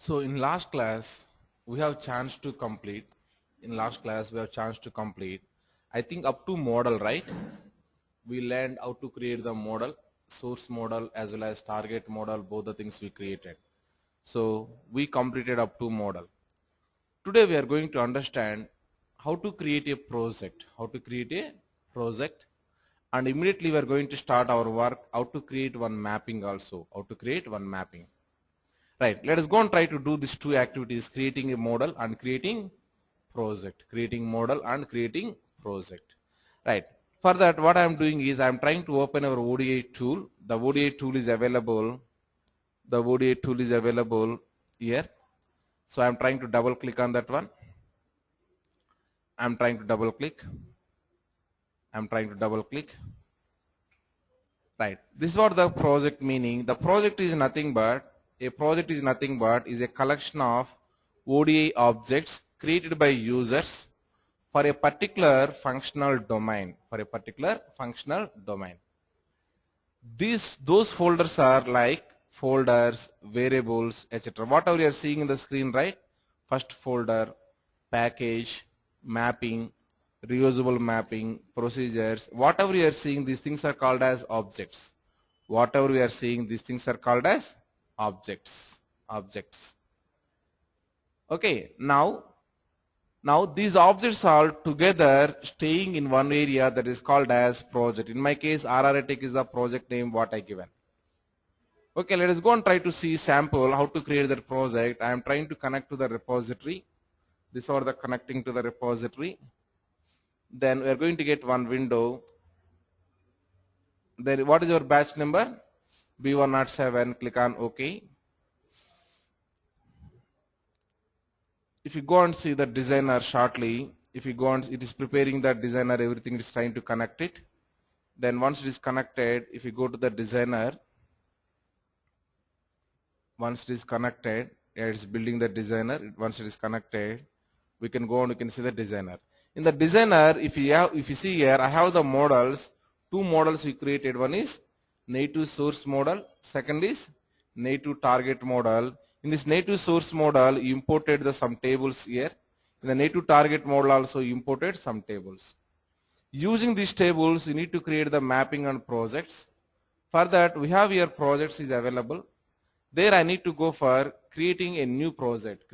So in last class we have chance to complete. I think up to model, right? We learned how to create the model, source model as well as target model, both the things we created. So we completed up to model. Today we are going to understand how to create a project, and immediately we are going to start our work how to create one mapping also, Right, let us go and try to do these two activities, creating a model and creating project. Right. For that, what I am doing is I am trying to open our ODI tool. The ODI tool is available. Here. So I am trying to double click on that one. Right. This is what the project meaning. The project is nothing but is a collection of ODI objects created by users for a particular functional domain. Those folders are like folders, variables, etc. Whatever you are seeing in the screen, right? First folder, package, mapping, reusable mapping, procedures. Whatever you are seeing, these things are called as objects. Okay. Now these objects are together staying in one area that is called as project. In my case, RRTech is the project name what I given. Okay, let us go and try to see sample how to create that project. I am trying to connect to the repository. This is the connecting to the repository. Then we are going to get one window. Then what is your batch number? B107. Click on OK. If you go and see the designer shortly, it is preparing that designer, everything is trying to connect it. Then once it is connected, if you go to the designer, once it is connected, it's building the designer. Once it is connected, we can go and we can see the designer. In the designer, if you see here, I have the models. Two models we created. One is native source model. Second is native target model. In this native source model, you imported some tables here. In the native target model also you imported some tables. Using these tables, you need to create the mapping and projects. For that, we have here projects is available. There I need to go for creating a new project.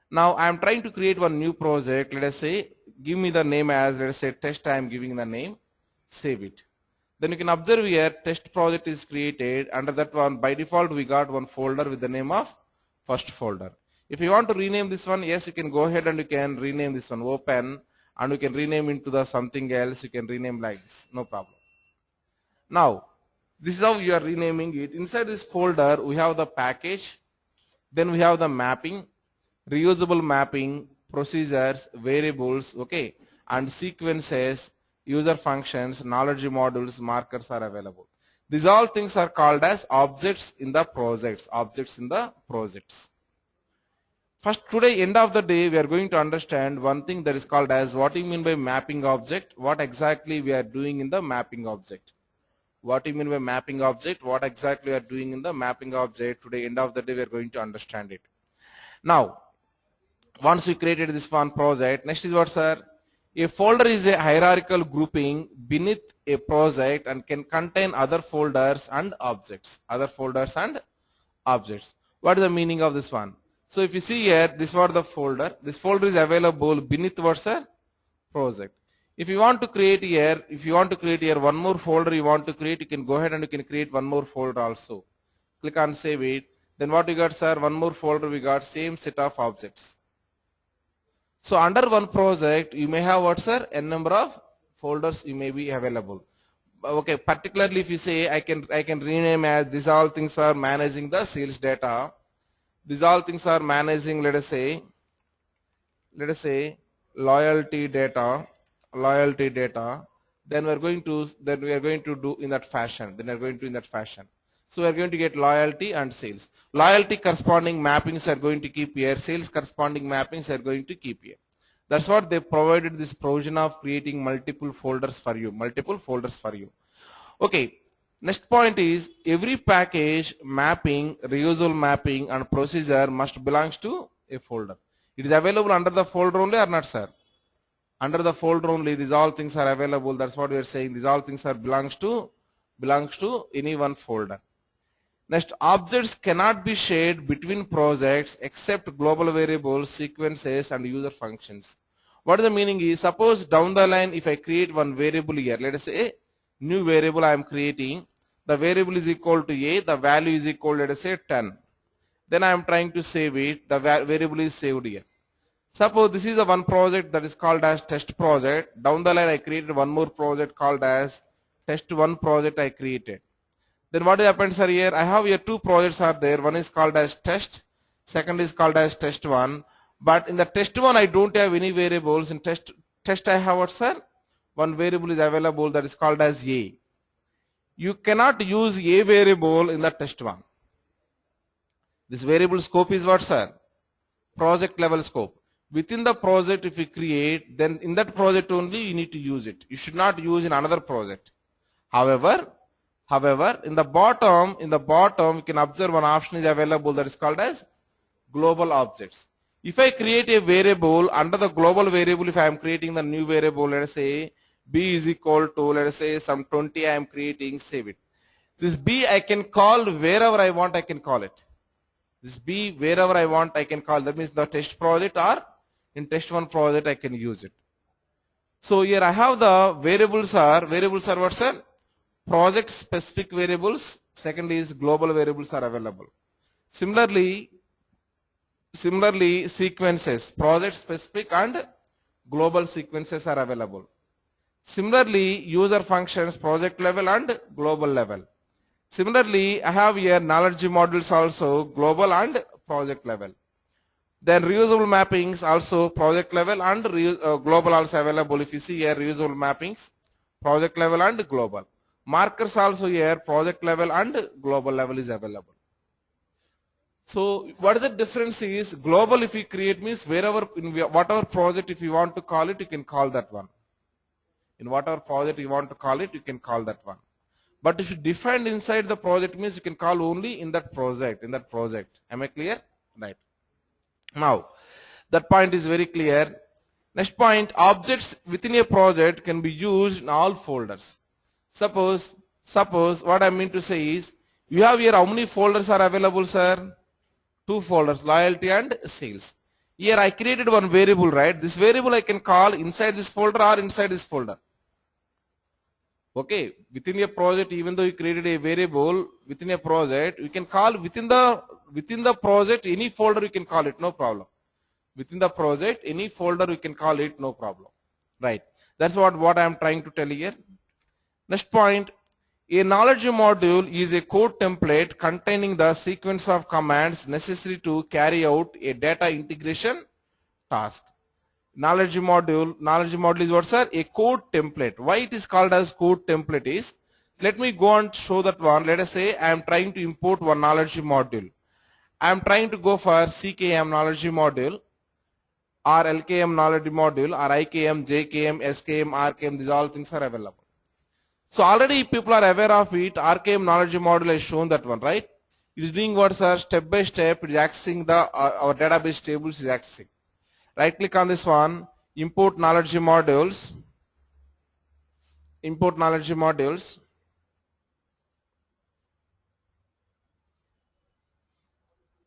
Now I am trying to create one new project. Let us say, give me the name as, let us say test. I am giving the name. Save it. Then you can observe here test project is created. Under that one, by default we got one folder with the name of first folder. If you want to rename this one, yes, you can go ahead and you can rename this one open, and you can rename into the something else. You can rename like this, no problem. Now this is how you are renaming it. Inside this folder we have the package, then we have the mapping, reusable mapping, procedures, variables, okay, and sequences, user functions, knowledge modules, markers are available. These all things are called as objects in the projects. First, today, end of the day, we are going to understand one thing that is called as what do you mean by mapping object, what exactly we are doing in the mapping object. What exactly we are doing in the mapping object. Today, end of the day, we are going to understand it. Now, once we created this one project, next is what, sir? A folder is a hierarchical grouping beneath a project and can contain other folders and objects. What is the meaning of this one? So if you see here, this was the folder. This folder is available beneath what's a project. If you want to create here, one more folder you want to create, you can go ahead and you can create one more folder also. Click on save it. Then what you got, sir? One more folder we got, same set of objects. So under one project, you may have what, sir? N number of folders you may be available. Okay, particularly if you say I can rename as these all things are managing the sales data. These all things are managing, let us say loyalty data. Then we are going to do in that fashion. So we are going to get loyalty and sales. Loyalty corresponding mappings are going to keep here. Sales corresponding mappings are going to keep here. That's what they provided, this provision of creating multiple folders for you. Okay. Next point is every package, mapping, reusable mapping and procedure must belongs to a folder. It is available under the folder only or not, sir? Under the folder only, these all things are available. That's what we are saying. These all things are belongs to any one folder. Next, objects cannot be shared between projects except global variables, sequences and user functions. What the meaning is, suppose down the line if I create one variable here, let us say new variable I am creating, the variable is equal to a, the value is equal, let us say 10. Then I am trying to save it, the variable is saved here. Suppose this is the one project that is called as test project. Down the line I created one more project called as test1 project I created. Then what happens are here, I have here two projects are there. One is called as test, second is called as test1. But in the test1 I don't have any variables. In test I have what, sir? One variable is available that is called as a. You cannot use a variable in the test1. This variable scope is what, sir? Project level scope. Within the project if you create, then in that project only you need to use it. You should not use in another project. However, in the bottom you can observe one option is available that is called as global objects. If I create a variable under the global variable, if I am creating the new variable, let us say b is equal to, let us say some 20 I am creating, save it. This b I can call wherever I want, I can call it. This b wherever I want I can call. That means the test project or in test1 project I can use it. So here I have the variables are what, sir? Project specific variables. Second is global variables are available. Similarly sequences, project specific and global sequences are available. Similarly user functions, project level and global level. Similarly I have here knowledge modules also global and project level. Then reusable mappings also project level and global also available. If you see here reusable mappings, project level and global. Markers also here project level and global level is available. So what is the difference is, global if you create means wherever in whatever project if you want to call it, you can call that one. In whatever project you want to call it, you can call that one. But if you define inside the project means you can call only in that project. Am I clear? Right. Now that point is very clear. Next point, objects within a project can be used in all folders. Suppose what I mean to say is, you have here how many folders are available, sir? Two folders, loyalty and sales. Here I created one variable, right? This variable I can call inside this folder or inside this folder. Okay, within a project, even though you created a variable within a project, you can call within the project any folder you can call it, no problem. Within the project any folder you can call it, no problem. Right. That's what I am trying to tell you here. Next point, a knowledge module is a code template containing the sequence of commands necessary to carry out a data integration task. Knowledge module is what, sir? A code template. Why it is called as code template is, let me go and show that one. Let us say I am trying to import one knowledge module. I am trying to go for CKM knowledge module or LKM knowledge module or IKM, JKM, SKM, RKM, these all things are available. So already people are aware of it. RKM knowledge module has shown that one, right? It is doing what, sir? Step by step it is accessing our database tables is accessing. Right click on this one, import knowledge modules. Import knowledge modules.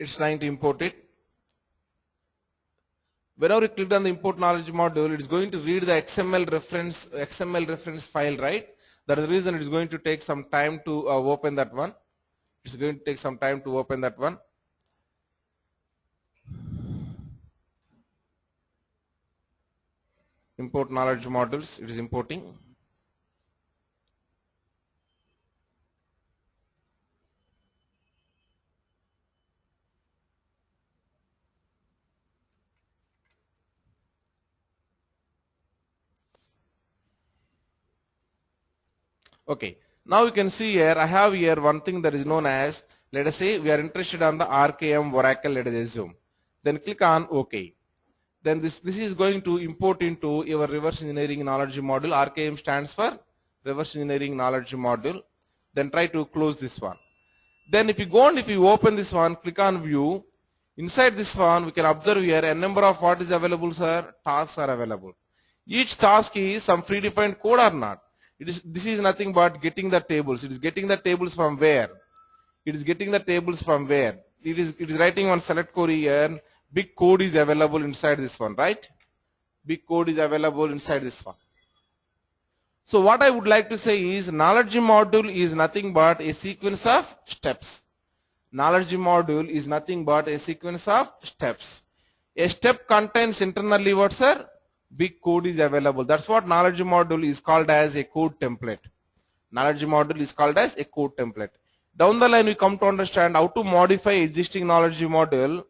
It's trying to import it. Whenever you click on the import knowledge module, it is going to read the XML reference file, right? That is the reason it is going to take some time to open that one. It's going to take some time to open that one. Import knowledge modules, it is importing. Okay, now you can see here, I have here one thing that is known as, let us say we are interested on the RKM Oracle, let us assume. Then click on OK. Then this is going to import into your reverse engineering knowledge module. RKM stands for reverse engineering knowledge module. Then try to close this one. Then if you go and if you open this one, click on view. Inside this one, we can observe here a number of what is available, sir. Tasks are available. Each task is some predefined code or not. This is nothing but getting the tables. It is getting the tables from where? It is getting the tables from where? It is writing one select query here. Big code is available inside this one, right? Big code is available inside this one. So what I would like to say is knowledge module is nothing but a sequence of steps. Knowledge module is nothing but a sequence of steps. A step contains internally what, sir? Big code is available. That's what knowledge module is called as a code template. Knowledge module is called as a code template. Down the line we come to understand how to modify existing knowledge module,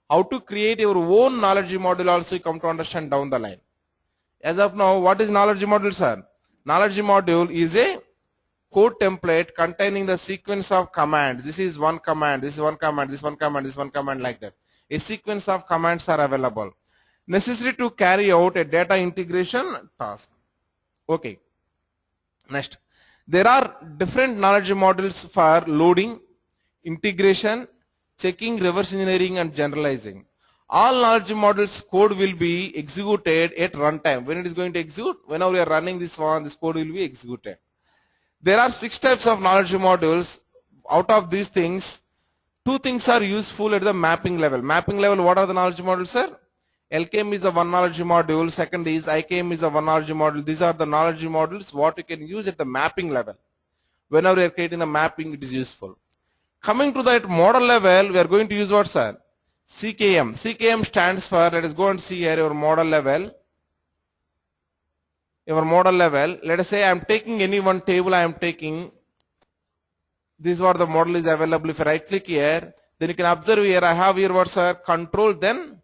how to create your own knowledge module also you come to understand down the line. As of now, what is knowledge module, sir? Knowledge module is a code template containing the sequence of commands. This is one command, this is one command, this one command, this one command, like that. A sequence of commands are available. Necessary to carry out a data integration task. Okay. Next. There are different knowledge modules for loading, integration, checking, reverse engineering, and generalizing. All knowledge modules code will be executed at runtime. When it is going to execute? Whenever we are running this one, this code will be executed. There are 6 types of knowledge modules. Out of these things, 2 things are useful at the mapping level. Mapping level, what are the knowledge modules, sir? LKM is the one knowledge module. Second is IKM is the one knowledge module. These are the knowledge modules what you can use at the mapping level. Whenever you are creating the mapping, it is useful. Coming to that model level, we are going to use what, sir? CKM. CKM stands for, let us go and see here your model level. Your model level, let us say I am taking any one table, I am taking, this is what the model is available. If I right click here, then you can observe here, I have here what, sir? Control, then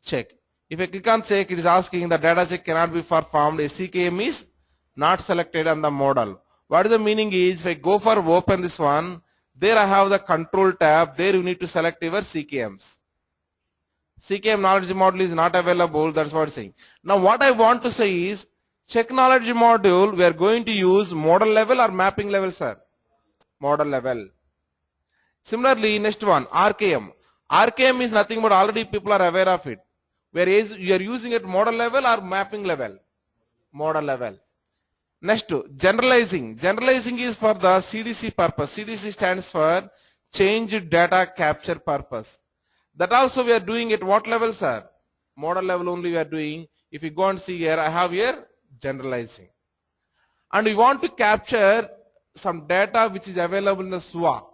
check. If I click on check, it is asking the data check cannot be performed. A CKM is not selected on the model. What is the meaning is, if I go for open this one, there I have the control tab. There you need to select your CKMs. CKM knowledge module is not available. That's what it's saying. Now what I want to say is, check knowledge module, we are going to use model level or mapping level, sir? Model level. Similarly, next one, RKM. RKM is nothing but already people are aware of it. Whereas you are using it model level or mapping level? Model level. Next, generalizing. Generalizing is for the CDC purpose. CDC stands for change data capture purpose. That also we are doing at what level, sir? Model level only we are doing. If you go and see here, I have here generalizing. And we want to capture some data which is available in the SWA.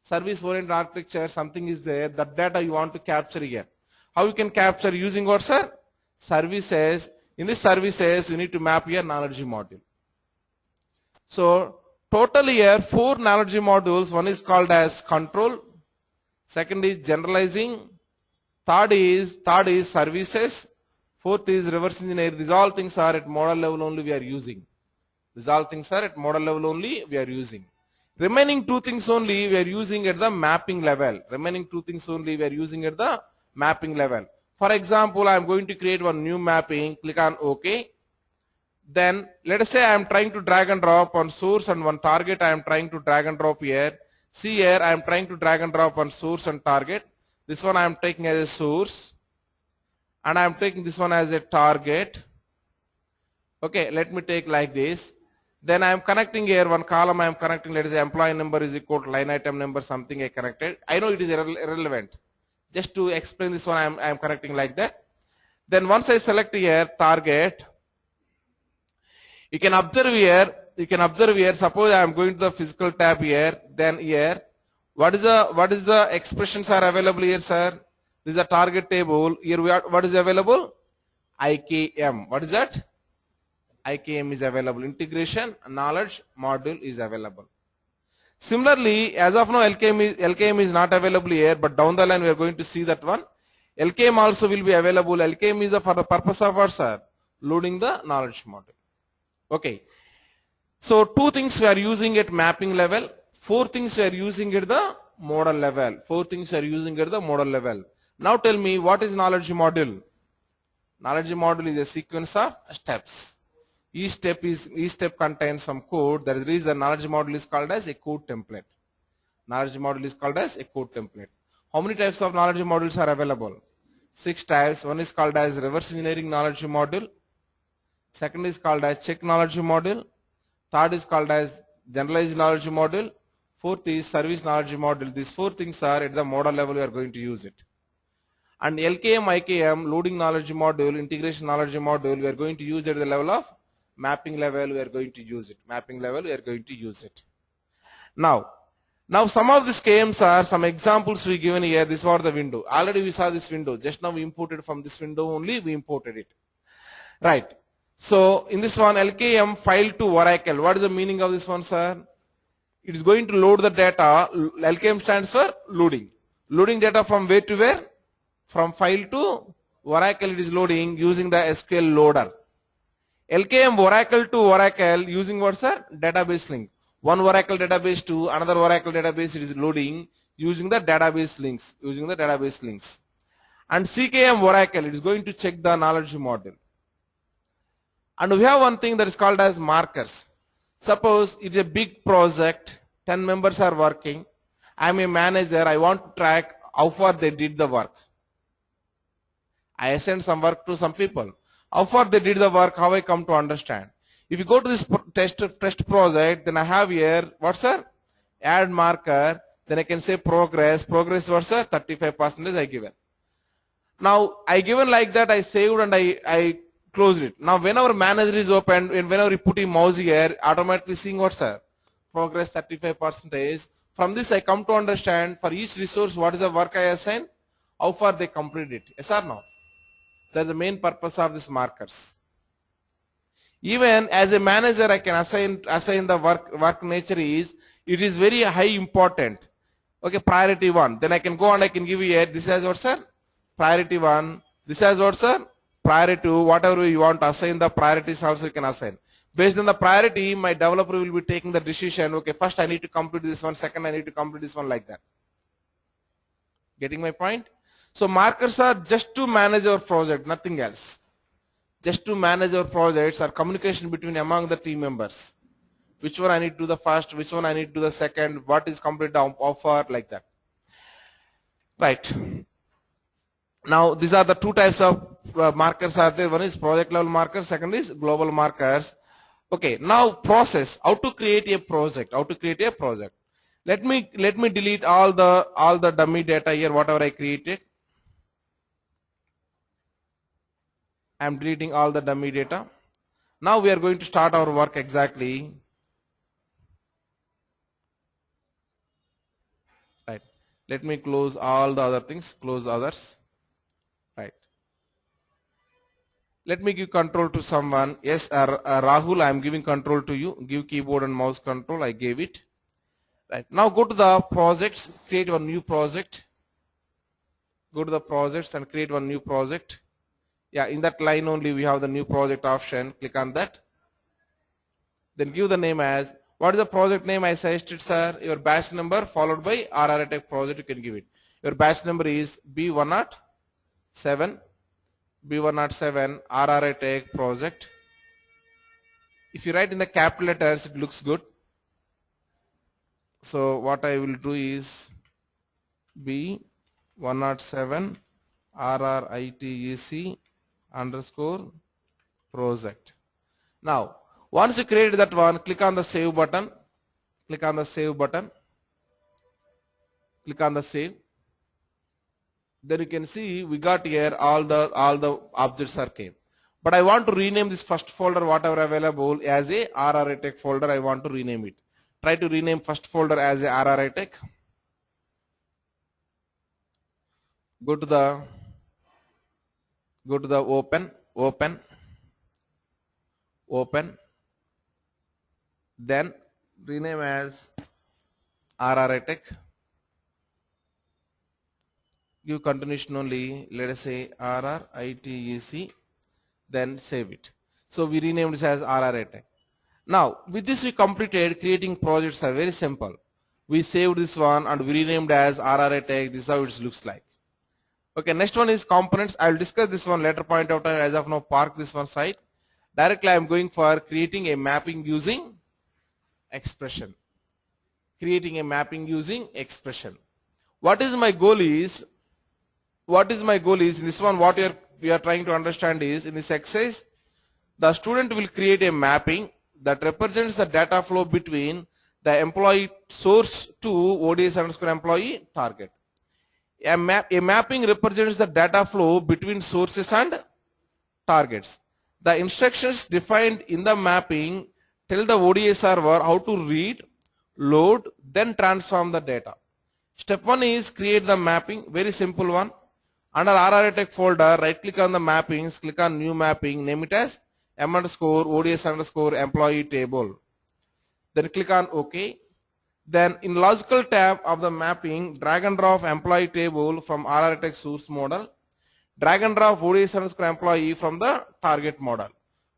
Service oriented architecture, something is there, that data you want to capture here. How you can capture? Using what, sir? Services. In this services, you need to map your knowledge module. So, totally here, 4 knowledge modules. One is called as control. Second is generalizing. Third is services. Fourth is reverse engineer. These all things are at model level only we are using. These all things are at model level only we are using. Remaining 2 things only we are using at the mapping level. Remaining 2 things only we are using at the mapping level. For example, I am going to create one new mapping. Click on OK. Then let us say I am trying to drag and drop on source and one target. I am trying to drag and drop here. See here, I am trying to drag and drop on source and target. This one I am taking as a source. And I am taking this one as a target. Okay, let me take like this. Then I am connecting here one column. I am connecting, let us say employee number is equal to line item number, something I connected. I know it is irrelevant. Just to explain this one, I am connecting like that. Then once I select here target, you can observe here, suppose I am going to the physical tab here, then here, what is the expressions are available here, sir? This is a target table. Here what is available? IKM. What is that? IKM is available. Integration knowledge module is available. Similarly, as of now, LKM is not available here, but down the line we are going to see that one. LKM also will be available. LKM is for the purpose of what, sir? Loading the knowledge module. Okay. So 2 things we are using at mapping level. 4 things we are using at the model level. 4 things we are using at the model level. Now tell me, what is knowledge module? Knowledge module is a sequence of steps. Each step contains some code. There is reason knowledge module is called as a code template. Knowledge module is called as a code template. How many types of knowledge modules are available? 6 types. One is called as reverse engineering knowledge module. Second is called as check knowledge module. Third is called as generalized knowledge module. Fourth is service knowledge module. These 4 things are at the model level we are going to use it. And LKM, IKM, loading knowledge module, integration knowledge module, we are going to use it at the level of mapping level. We are going to use it. Mapping level, we are going to use it. Now some of these KMs are some examples we given here. This was the window. Already we saw this window. Just now we imported from this window only. We imported it. Right. So in this one, LKM file to Oracle. What is the meaning of this one, sir? It is going to load the data. LKM stands for loading. Loading data from where to where? From file to Oracle it is loading using the SQL loader. LKM Oracle to Oracle using what, sir? Database link. One Oracle database to another Oracle database it is loading using the database links. And CKM Oracle it is going to check the knowledge model. And we have one thing that is called as markers. Suppose it's a big project, 10 members are working. I am a manager, I want to track how far they did the work. I assigned some work to some people. How far they did the work, how I come to understand. If you go to this test project, then I have here, what's sir? Add marker, then I can say progress. Progress what's sir? 35% I given. Now I given like that, I saved and I closed it. Now whenever manager is open, and whenever you put a mouse here, automatically seeing what sir? Progress 35%. From this I come to understand for each resource what is the work I assigned, how far they completed it. Yes or no? That's the main purpose of these markers. Even as a manager I can assign the work nature is, it is very high important. Okay, priority 1. Then I can go and I can give you here, this is what sir? Priority 1. This is what sir? Priority 2. Whatever you want to assign the priorities also you can assign. Based on the priority, my developer will be taking the decision, okay, first I need to complete this one, second I need to complete this one, like that. Getting my point? So markers are just to manage our project, nothing else. Just to manage our projects or communication between among the team members. Which one I need to do the first, which one I need to do the second, what is complete offer, like that. Right. Now these are the 2 types of markers are there. One is project level markers, second is global markers. Okay, now process, how to create a project, Let me delete all the dummy data here, whatever I created. I am deleting all the dummy data. Now we are going to start our work exactly. Right. Let me close all the other things, close others. Right. Let me give control to someone. Yes, Rahul, I am giving control to you. Give keyboard and mouse control. I gave it. Right. Now go to the projects, create one new project. Go to the projects and create one new project. Yeah, in that line only we have the new project option. Click on that. Then give the name as, what is the project name I suggested, sir? Your batch number followed by RRA Tech project, you can give it. Your batch number is B107, RRA Tech project. If you write in the capital letters, it looks good. So what I will do is B107 RRITEC _ project. Now once you create that one, click on the save button, click on the save. Then you can see we got here all the objects are came. But I want to rename this first folder whatever available as a RRA Tech folder. I want to rename it. Try to rename first folder as a RRA Tech. Go to the open, then rename as RRA Tech. Give continuation only, let us say RRITEC, then save it. So we renamed this as RRA Tech. Now with this we completed creating projects are very simple. We saved this one and we renamed as RRA Tech. This is how it looks like. Okay, next one is components. I will discuss this one later point of time. As of now, park this one side. Directly I am going for creating a mapping using expression. Creating a mapping using expression. What is my goal is in this one, what we are trying to understand is, in this exercise, the student will create a mapping that represents the data flow between the employee source to ODS underscore employee target. A mapping represents the data flow between sources and targets. The instructions defined in the mapping tell the ODA server how to read, load, then transform the data. Step 1 is create the mapping, very simple one. Under RRA Tech folder, right click on the mappings, click on new mapping, name it as M underscore ODS underscore employee table. Then click on OK. Then in logical tab of the mapping, drag and drop employee table from RRA Tech source model. Drag and drop ODS underscore employee from the target model.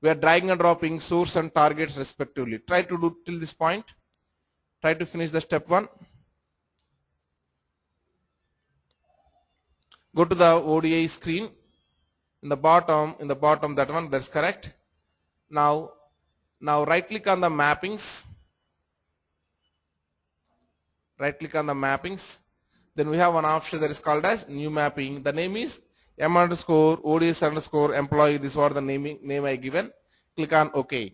We are dragging and dropping source and targets respectively. Try to do till this point. Try to finish the step 1. Go to the ODA screen. In the bottom that one, that's correct. Now right click on the mappings. Right click on the mappings. Then we have one option that is called as new mapping. The name is M underscore ODS underscore employee. This is what the name I given. Click on OK.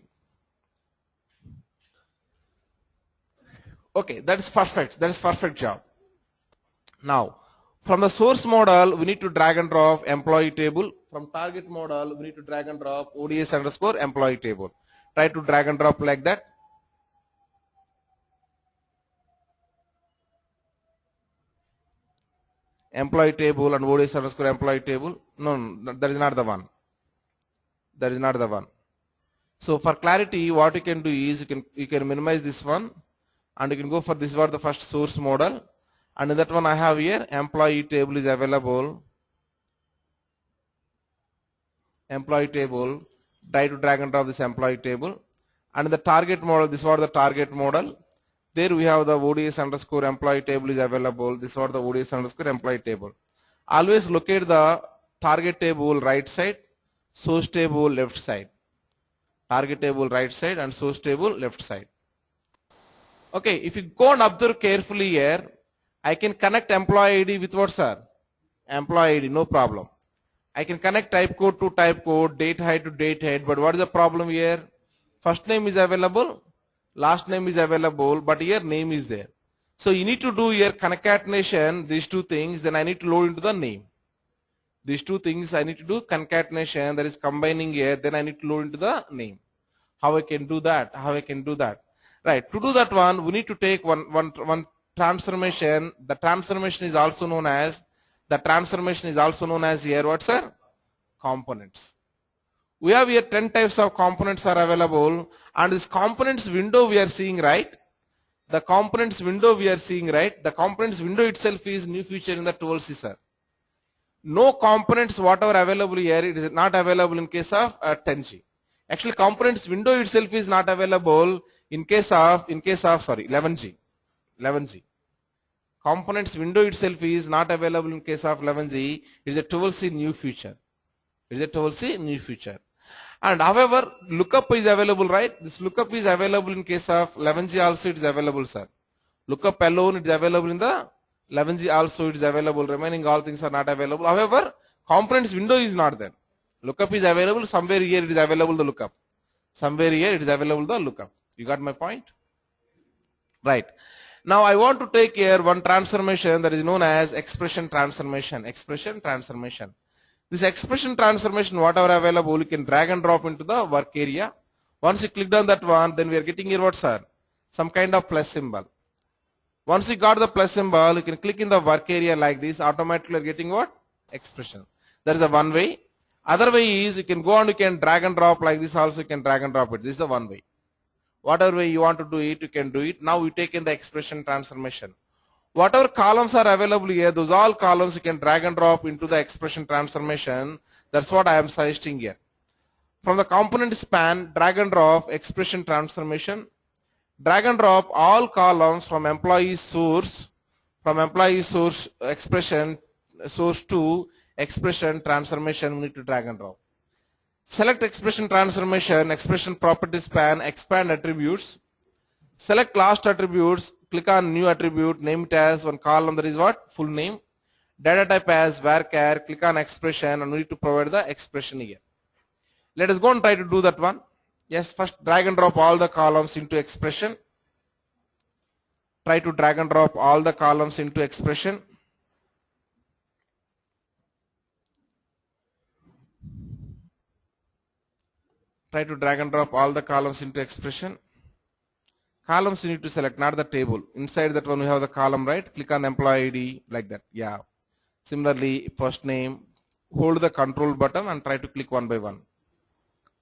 Okay, that is perfect. That is perfect job. Now, from the source model, we need to drag and drop employee table. From target model, we need to drag and drop ODS underscore employee table. Try to drag and drop like that. Employee table and ODS underscore employee table. No, that is not the one. That is not the one. So for clarity, what you can do is you can minimize this one, and you can go for this was the first source model, and in that one I have here employee table is available. Employee table. Try to drag and drop this employee table, and in the target model, this was the target model. There we have the ODS underscore employee table is available. This was the ODS underscore employee table. Always locate the target table right side, source table left side. Target table right side and source table left side. Okay, if you go and observe carefully here, I can connect employee ID with what, sir? Employee ID, no problem. I can connect type code to type code, date height to date height, but what is the problem here? First name is available, last name is available, but here name is there. So you need to do here concatenation, these two things, then I need to load into the name. These two things I need to do concatenation, that is combining here, then I need to load into the name. How I can do that? How I can do that? Right, to do that one, we need to take one transformation. The transformation is also known as here what, sir? Components. We have here 10 types of components are available, and this components window we are seeing, right? The components window we are seeing, right? The components window itself is new feature in the 12C, sir. No components whatever available here, it is not available in case of 10G. Actually, components window itself is not available in case of 11G. Components window itself is not available in case of 11G. It is a 12C new feature. It is a 12C new feature. And however, lookup is available, right? This lookup is available in case of 11G also it is available, sir. Lookup alone it is available in the 11G also it is available. Remaining all things are not available. However, components window is not there. Lookup is available. Somewhere here it is available the lookup. Somewhere here it is available the lookup. You got my point? Right. Now I want to take here one transformation that is known as expression transformation. Expression transformation. This expression transformation, whatever available, you can drag and drop into the work area. Once you click on that one, then we are getting here what, sir? Some kind of plus symbol. Once you got the plus symbol, you can click in the work area like this. Automatically you are getting what? Expression. That is the one way. Other way is you can go and you can drag and drop like this also. You can drag and drop it. This is the one way. Whatever way you want to do it, you can do it. Now we take in the expression transformation. Whatever columns are available here, those all columns you can drag and drop into the expression transformation. That's what I am suggesting here. From the component span, drag and drop expression transformation. Drag and drop all columns from employee source expression source to expression transformation. We need to drag and drop. Select expression transformation, expression properties pan, expand attributes. Select last attributes, click on new attribute, name it as one column, that is what? Full name. Data type as varchar, click on expression and we need to provide the expression here. Let us go and try to do that one. Yes, first drag and drop all the columns into expression. Try to drag and drop all the columns into expression. Try to drag and drop all the columns into expression. Columns you need to select, not the table. Inside that one we have the column, right? Click on employee ID like that. Yeah. Similarly, first name, hold the control button and try to click one by one.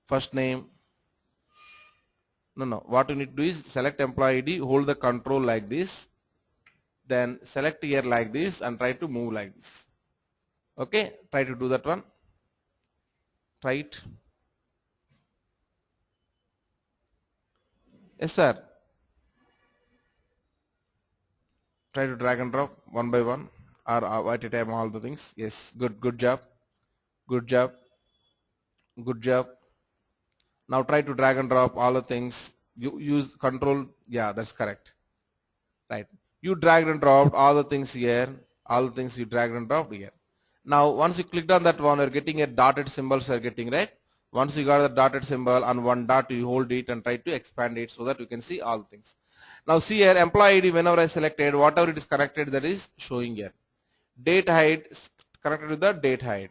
First name. No. What you need to do is select employee ID, hold the control like this. Then select here like this and try to move like this. Okay. Try to do that one. Try it. Yes, sir. Try to drag and drop one by one or at a time all the things. Yes, good job. Good job. Good job. Now try to drag and drop all the things. You use control. Yeah, that's correct. Right. You dragged and dropped all the things here. All the things you dragged and dropped here. Now once you clicked on that one, you're getting a dotted symbol, so you're getting, right? Once you got the dotted symbol on one dot, you hold it and try to expand it so that you can see all the things. Now see here, employee ID, whenever I selected, whatever it is connected, that is showing here. Date hide connected to the date hide.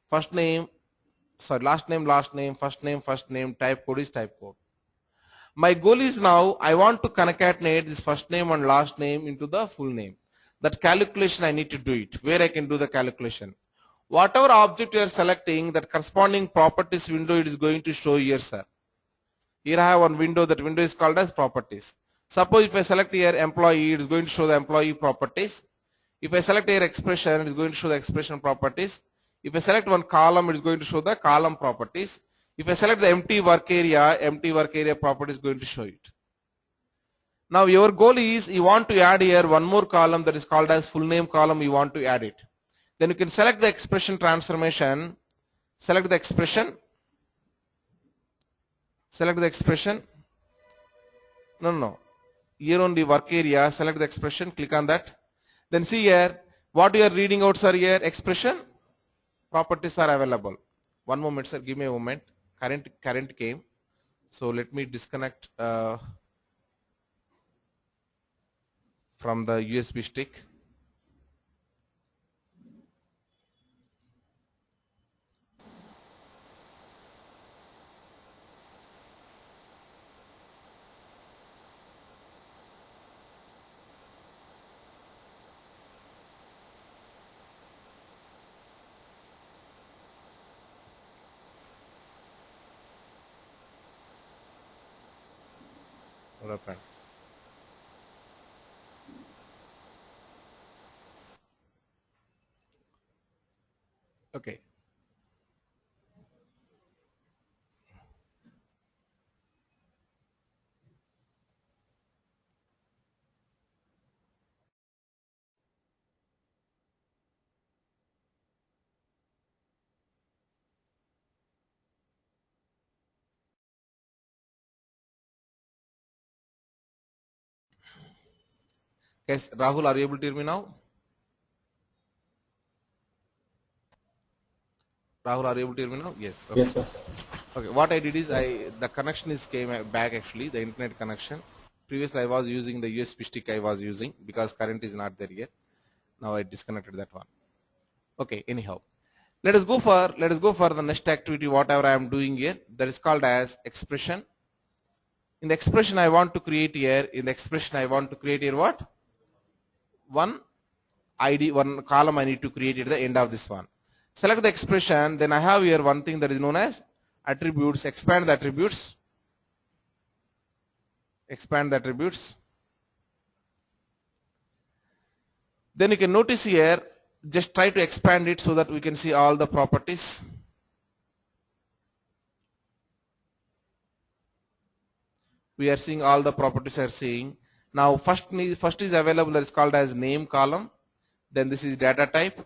First name, sorry, last name, first name, type code is type code. My goal is now I want to concatenate this first name and last name into the full name. That calculation I need to do it. Where I can do the calculation. Whatever object you are selecting, that corresponding properties window it is going to show here, sir. Here I have one window, that window is called as properties. Suppose if I select here employee, it is going to show the employee properties. If I select here expression, it is going to show the expression properties. If I select one column, it is going to show the column properties. If I select the empty work area property is going to show it. Now your goal is you want to add here one more column that is called as full name column, you want to add it. Then you can select the expression transformation, select the expression, no. Here on the work area, select the expression, click on that. Then see here, what you are reading out, sir, here, expression, properties are available. One moment, sir, give me a moment. Current came. So let me disconnect from the USB stick. What happened? Okay. Yes, Rahul, are you able to hear me now? Rahul, are you able to hear me now? Yes. Okay. Yes, sir. Okay. What I did is the connection is came back actually, the internet connection. Previously I was using the USB stick I was using because current is not there yet. Now I disconnected that one. Okay. Anyhow, let us go for the next activity. Whatever I am doing here, that is called as expression. In the expression I want to create here. What? One ID, one column I need to create at the end of this one. Select the expression, then I have here one thing that is known as attributes. Expand the attributes. Then you can notice here, just try to expand it so that we can see all the properties. We are seeing all the properties are seeing. Now first is available, that is called as name column. Then this is data type.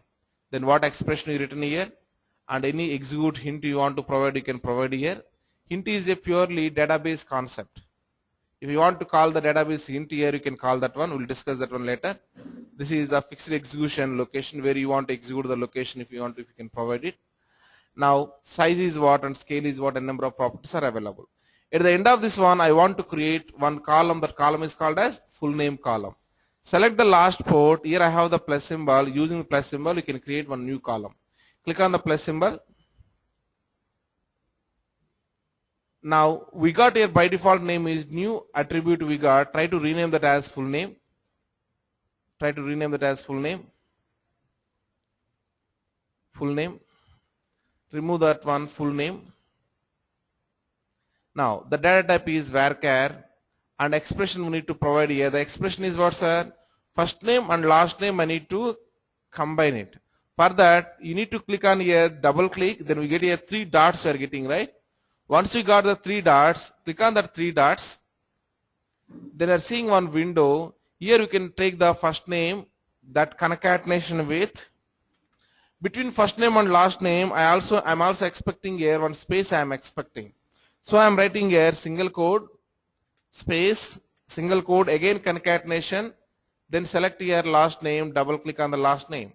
Then what expression is written here. and any execute hint you want to provide, you can provide here. Hint is a purely database concept. If you want to call the database hint here, you can call that one. We'll discuss that one later. This is the fixed execution location where you want to execute the location. If you want to, if you can provide it. Now size is what and scale is what and number of properties are available. At the end of this one, I want to create one column. That column is called as full name column. Select the last port. Here I have the plus symbol. Using the plus symbol, you can create one new column. Click on the plus symbol. Now we got here by default name is new attribute we got. Try to rename that as full name. Try to rename that as full name. Full name. Remove that one, full name. Now the data type is varchar and expression we need to provide here. The expression is what, sir? First name and last name I need to combine it. For that you need to click on here, double click, then we get here 3 dots we are getting, right? Once you got the 3 dots, click on that 3 dots. Then you are seeing one window. Here you can take the first name, that concatenation with. Between first name and last name, I'm also expecting here one space I am expecting. So I am writing here single quote, space, single quote, again concatenation. Then select here last name, double click on the last name.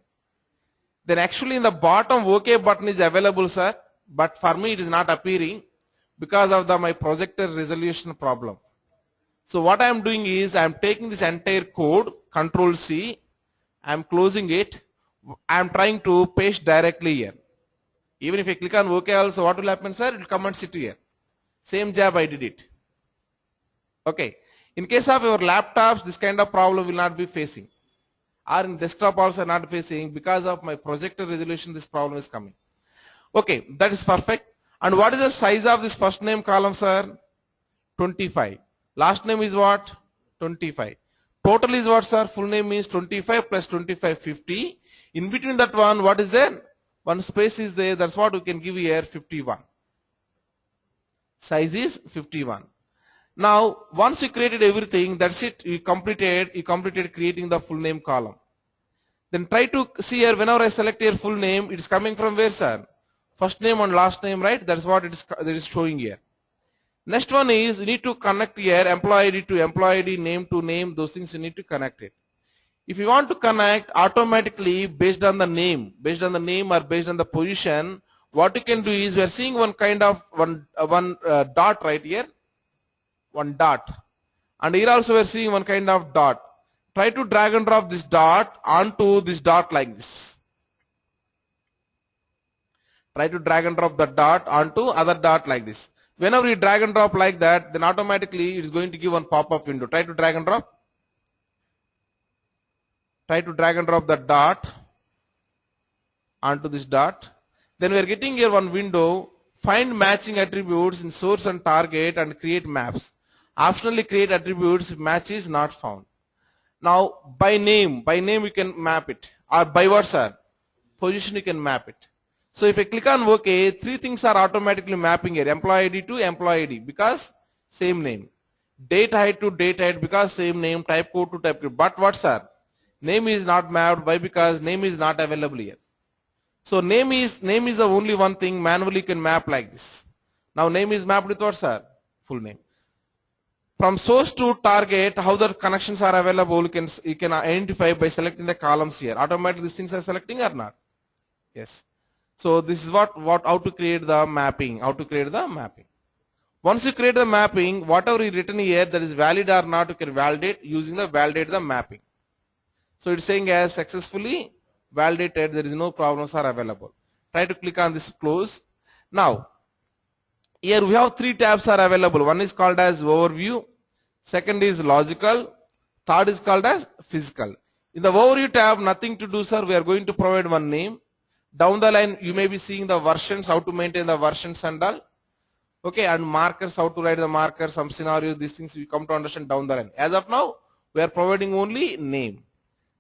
Then actually in the bottom OK button is available, sir. But for me it is not appearing, because of my projector resolution problem. So what I am doing is I am taking this entire code, Control C, I am closing it, I am trying to paste directly here. Even if I click on OK also, what will happen, sir? It will come and sit here. Same job I did it. Okay. In case of your laptops, this kind of problem will not be facing. Or in desktop also not facing, because of my projector resolution this problem is coming. Okay, that is perfect. And what is the size of this first name column, sir? 25. Last name is what? 25. Total is what, sir? Full name is 25 plus 25, 50. In between that one, what is there? One space is there. That's what we can give here, 51. Size is 51. Now, once you created everything, that's it. You completed creating the full name column. Then try to see here, whenever I select here full name, it is coming from where, sir? First name and last name, right? That's what it is showing here. Next one is you need to connect here employee ID to employee ID, name to name. Those things you need to connect it. If you want to connect automatically based on the name or based on the position, what you can do is we are seeing one kind of dot right here, one dot, and here also we are seeing one kind of dot. Try to drag and drop this dot onto this dot like this. Try to drag and drop the dot onto other dot like this. Whenever you drag and drop like that, then automatically it is going to give one pop-up window. Try to drag and drop. Try to drag and drop the dot onto this dot. Then we are getting here one window. Find matching attributes in source and target and create maps. Optionally create attributes if match is not found. Now by name we can map it, or by what, sir? Position you can map it. So if I click on OK, 3 things are automatically mapping here. Employee ID to employee ID because same name. Date height to date height because same name. Type code to type code. But what, sir? Name is not mapped. Why? Because name is not available here. So name is the only one thing manually you can map like this. Now name is mapped with what, sir? Full name. From source to target, how the connections are available, you can identify by selecting the columns here. Automatically these things are selecting or not? Yes. So this is how to create the mapping. Once you create the mapping, whatever you written here that is valid or not, you can validate using the validate the mapping. So it's saying as successfully validated, there is no problems are available. Try to click on this close. Now here we have 3 tabs are available. One is called as overview, second is logical, third is called as physical. In the overview tab, nothing to do, sir. We are going to provide one name. Down the line you may be seeing the versions, how to maintain the versions and all. Okay, and markers, how to write the markers, some scenarios, these things we come to understand down the line. As of now, we are providing only name.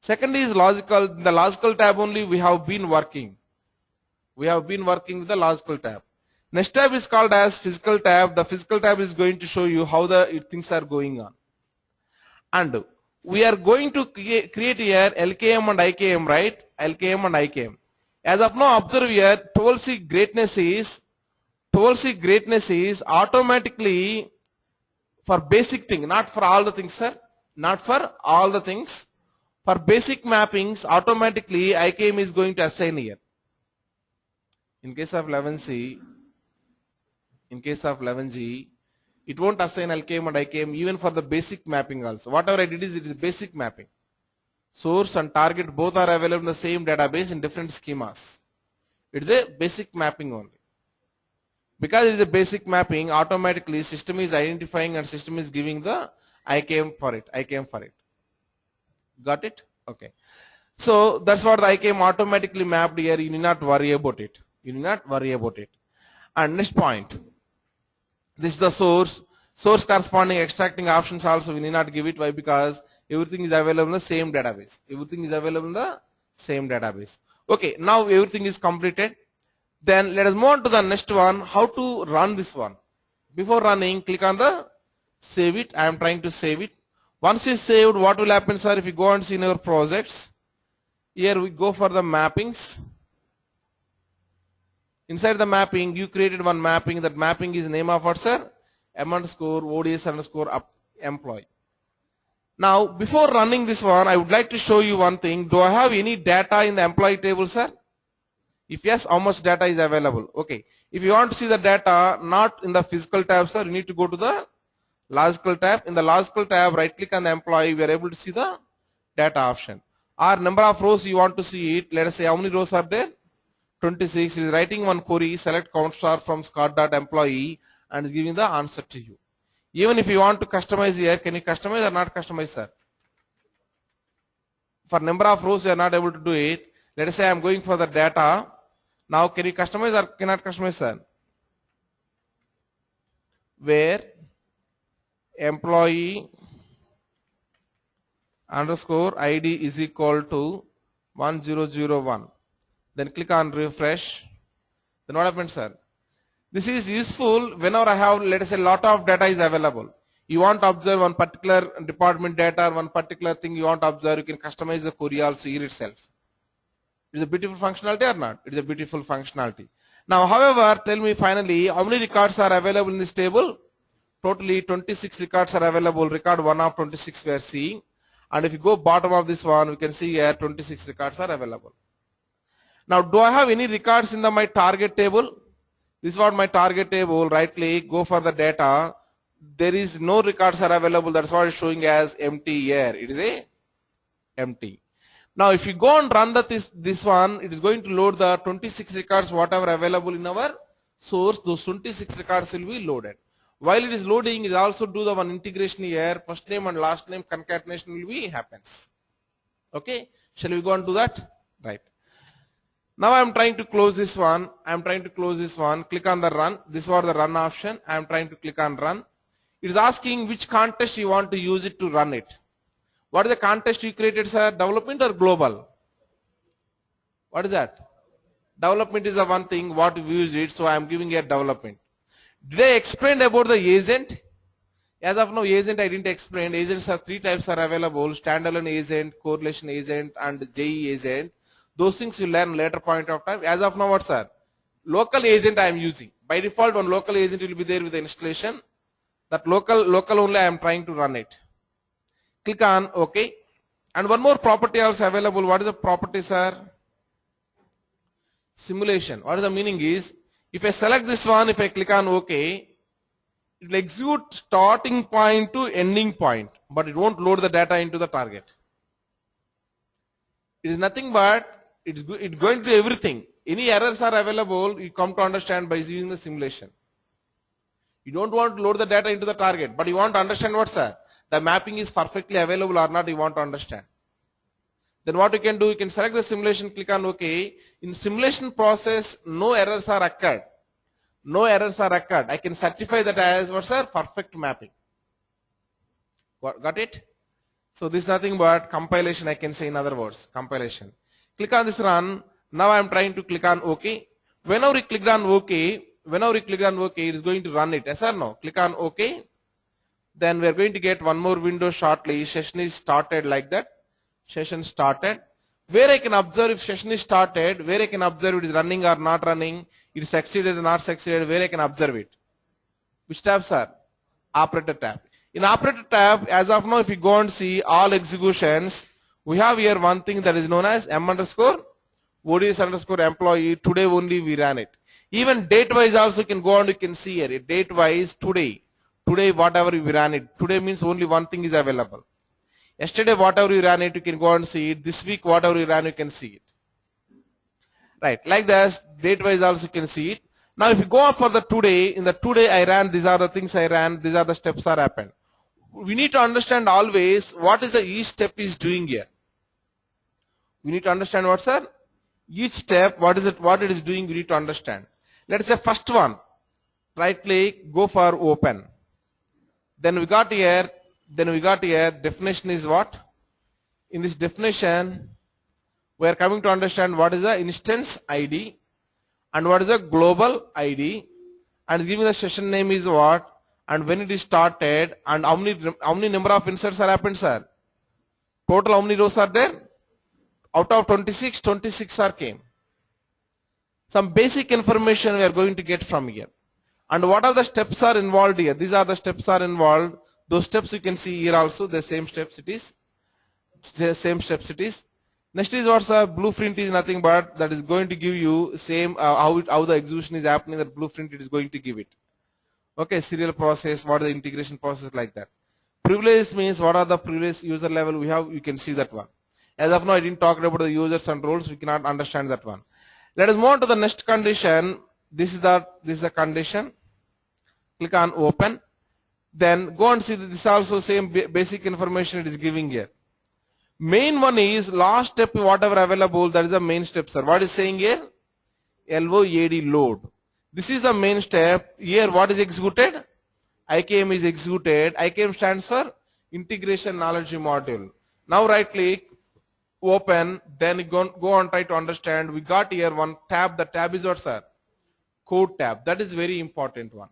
Second is logical. In the logical tab only we have been working. We have been working with the logical tab. Next tab is called as physical tab. The physical tab is going to show you how the things are going on. And we are going to create here LKM and IKM, right? LKM and IKM. As of now, observe here, 12C greatness is automatically for basic thing, not for all the things, sir. Not for all the things. For basic mappings, automatically IKM is going to assign here. In case of 11C, in case of 11G, it won't assign LKM and IKM even for the basic mapping also. Whatever I did is it is basic mapping. Source and target both are available in the same database in different schemas. It's a basic mapping only. Because it is a basic mapping, automatically system is identifying and system is giving the IKM for it. Got it? Okay. So that's what the IKM automatically mapped here. You need not worry about it. And next point. This is the source. Source corresponding extracting options also we need not give it. Why? Because everything is available in the same database. Okay. Now everything is completed. Then let us move on to the next one. How to run this one. Before running, click on the save it. I am trying to save it. Once you saved, what will happen, sir? If you go and see in your projects, here we go for the mappings. Inside the mapping, you created one mapping. That mapping is name of what, sir? M_ODS_employee. Now, before running this one, I would like to show you one thing. Do I have any data in the employee table, sir? If yes, how much data is available? Okay. If you want to see the data, not in the physical tab, sir, you need to go to the logical tab. In the logical tab, right click on the employee, we are able to see the data option. Or number of rows you want to see it. Let us say how many rows are there? 26. It is writing one query, select count star from Scott.employee and is giving the answer to you. Even if you want to customize here, can you customize or not customize, sir? For number of rows, you are not able to do it. Let us say I am going for the data. Now, can you customize or cannot customize, sir? Where employee underscore ID is equal to 1001. Then click on refresh. Then what happens, sir? This is useful whenever I have, let us say, lot of data is available. You want to observe one particular department data, one particular thing you want to observe, you can customize the query also here itself. It is a beautiful functionality or not? It is a beautiful functionality. Now, however, tell me finally, how many records are available in this table? Totally 26 records are available. Record 1 of 26 we are seeing. And if you go bottom of this one, we can see here 26 records are available. Now, do I have any records in my target table? This is what my target table. Right click, go for the data. There is no records are available. That's what it's showing as empty here. It is a empty. Now, if you go and run this one, it is going to load the 26 records, whatever available in our source. Those 26 records will be loaded. While it is loading, it also do the one integration here. First name and last name concatenation will be happens. Okay. Shall we go on to that? Right. Now I am trying to close this one. Click on the run. This was the run option. I am trying to click on run. It is asking which context you want to use it to run it. What is the context you created, sir? Development or global? What is that? Development is the one thing what we use it. So I am giving a development. Did I explain about the agent? As of now, agent I didn't explain. Agents are 3 types are available: standalone agent, correlation agent, and JE agent. Those things you learn later point of time. As of now, what, sir? Local agent I am using. By default, one local agent will be there with the installation. That local only I am trying to run it. Click on OK. And one more property also available. What is the property, sir? Simulation. What is the meaning is, if I select this one, if I click on OK, it will execute starting point to ending point, but it won't load the data into the target. It is nothing but it's going to do everything. Any errors are available, you come to understand by using the simulation. You don't want to load the data into the target, but you want to understand what, sir? The mapping is perfectly available or not, you want to understand. Then what you can do, you can select the simulation, click on OK. In simulation process, no errors are occurred. I can certify that as what, sir? Perfect mapping. Got it? So this is nothing but compilation, I can say in other words, compilation. Click on this run. Now I am trying to click on OK. Whenever you click on OK, it is going to run it. Yes or no? Click on OK. Then we are going to get one more window shortly. Session is started like that. Session started. where I can observe if session is started, where I can observe it is running or not running, it is succeeded or not succeeded, where I can observe it. Which tabs are? Operator tab. In operator tab, as of now, if you go and see all executions, we have here one thing that is known as m underscore ODS underscore employee. Today only we ran it. Even date wise also you can go and you can see here. Date wise today. Today whatever we ran it. Today means only one thing is available. Yesterday whatever you ran it, you can go and see it. This week whatever you ran, you can see it. Right. Like this, date wise also you can see it. Now if you go for the today, in the today I ran, these are the things I ran, these are the steps are happened. We need to understand always what is the each step is doing here. We need to understand what, sir? Each step, what is it, what it is doing, we need to understand. Let's say first one, right click, go for open. Then we got here, definition is what? In this definition, we are coming to understand what is the instance ID and what is the global ID, and it's giving the session name is what, and when it is started, and how many number of inserts are happened, sir? Total how many rows are there? Out of 26, 26 are came. Some basic information we are going to get from here. And what are the steps are involved here? These are the steps are involved. Those steps you can see here also, the same steps it is. The same steps it is. Next is what's a blueprint is nothing but that is going to give you same how the execution is happening. That blueprint it is going to give it. Okay, serial process, what is the integration process, like that. Privilege means what are the privilege user level we have, you can see that one. As of now I didn't talk about the users and roles, we cannot understand that one. Let us move on to the next condition. This is the condition. Click on open. Then go and see that this also same basic information it is giving here. Main one is last step whatever available, that is the main step, sir. What is saying here? LOAD load. This is the main step. Here what is executed? IKM is executed. IKM stands for integration knowledge module. Now right click, open, then go on try to understand. We got here one tab. The tab is what, sir? Code tab. That is very important one.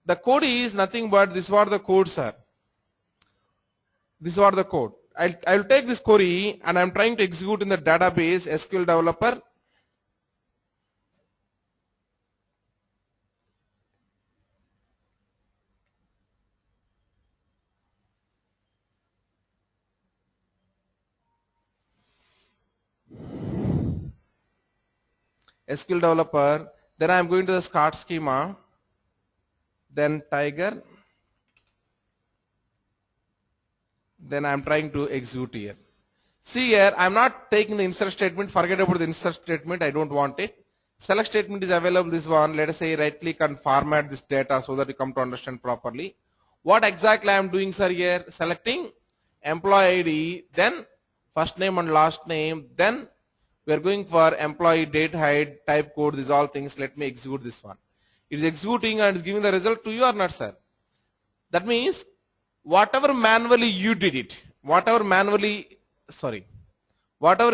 The code is nothing but this was the code, sir. This was the code. I'll take this query and I'm trying to execute in the database SQL developer. SQL developer, then I am going to the start schema, then tiger, then I am trying to execute here. See here, I am not taking the insert statement, forget about the insert statement, I don't want it. Select statement is available, this one. Let us say right click and format this data so that you come to understand properly. What exactly I am doing, sir, here? Selecting employee ID, then first name and last name, then we are going for employee date, height, type code, these all things. Let me execute this one. It is executing and is giving the result to you or not, sir? That means whatever manually you did it, whatever in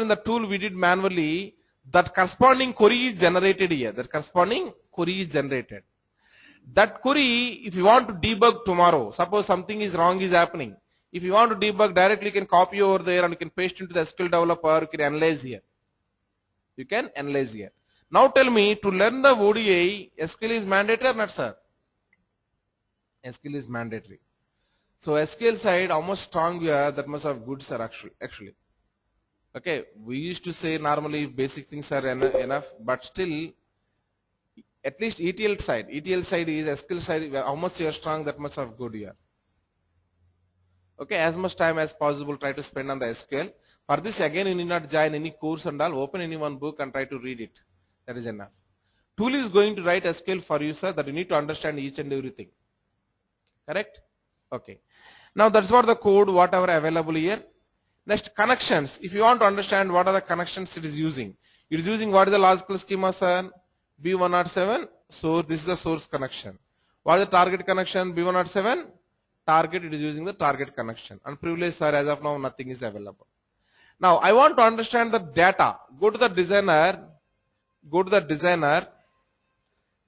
the tool we did manually, that corresponding query is generated here. That corresponding query is generated. That query, if you want to debug tomorrow, suppose something is wrong is happening. If you want to debug directly, you can copy over there and you can paste into the SQL developer, you can analyze here. You can analyze here. Now tell me, to learn the ODI, SQL is mandatory or not, sir? SQL is mandatory. So SQL side, how much strong you are, that much of good, sir, actually. Okay, we used to say normally basic things are enough, but still, at least ETL side is SQL side, how much you are strong, that much of good you are. Okay, as much time as possible try to spend on the SQL. For this again you need not join any course and all, open any one book and try to read it. That is enough. Tool is going to write SQL for you, sir, that you need to understand each and everything. Correct? Okay. Now that's what the code, whatever available here. Next, connections. If you want to understand what are the connections it is using. It is using what is the logical schema, sir? B107. So this is the source connection. What is the target connection? B107. Target, it is using the target connection. And privilege, sir, as of now nothing is available. Now I want to understand the data. Go to the designer.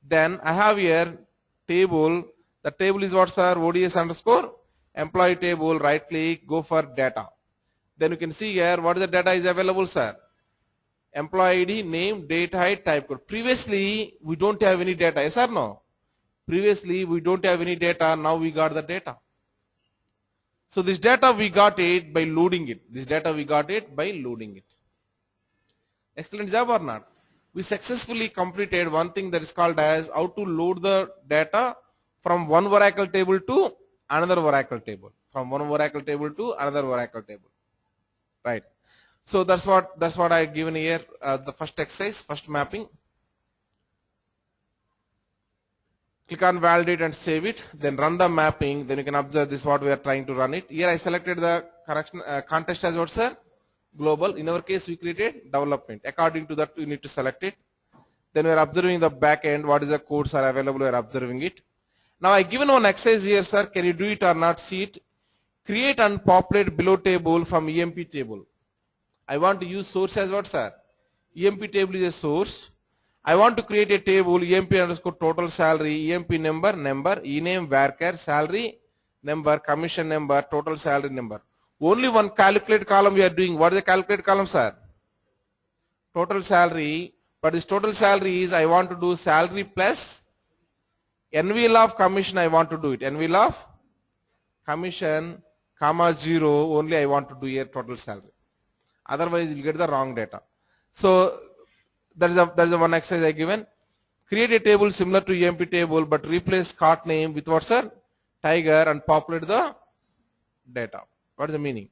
Then I have here table. The table is what, sir? ODS underscore employee table. Right click, go for data. Then you can see here what is the data is available, sir? employee ID, name, date, height, type code. Previously, we don't have any data. Yes or no? Previously, we don't have any data. Now we got the data. So this data we got it by loading it. This data we got it by loading it. Excellent job or not? We successfully completed one thing that is called as how to load the data from one Oracle table to another Oracle table. From one Oracle table to another Oracle table. Right. So that's what I given here. The first exercise, first mapping. Click on validate and save it. Then run the mapping. Then you can observe this is what we are trying to run it. Here I selected the correction context as what, sir? Global. In our case, we created development. According to that, you need to select it. Then we are observing the back end. What is the codes are available? We are observing it. Now I given one exercise here, sir. Can you do it or not? See it. Create and populate below table from EMP table. I want to use source as what, sir? EMP table is a source. I want to create a table EMP underscore total salary, EMP number, ename, varchar, salary, number, commission number, total salary number. Only one calculate column we are doing. What is the calculate column, sir? Total salary. But this total salary is I want to do salary plus NVL of commission. I want to do it. NVL of commission, comma 0. Only I want to do here total salary. Otherwise, you will get the wrong data. So there is a one exercise I given. Create a table similar to EMP table, but replace cart name with what, sir? Tiger, and populate the data. What is the meaning?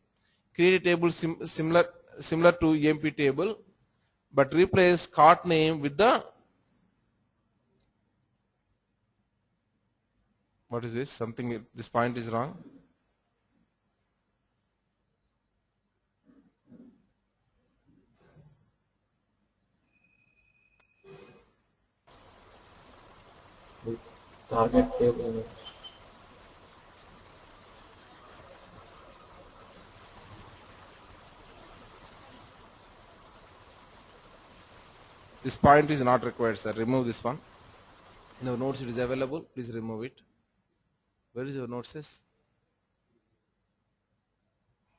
Create a table similar to EMP table, but replace cart name with the, what is this? Something, this point is wrong. Target table. This point is not required, sir. Remove this one. In our notes it is available. Please remove it. Where is your notes?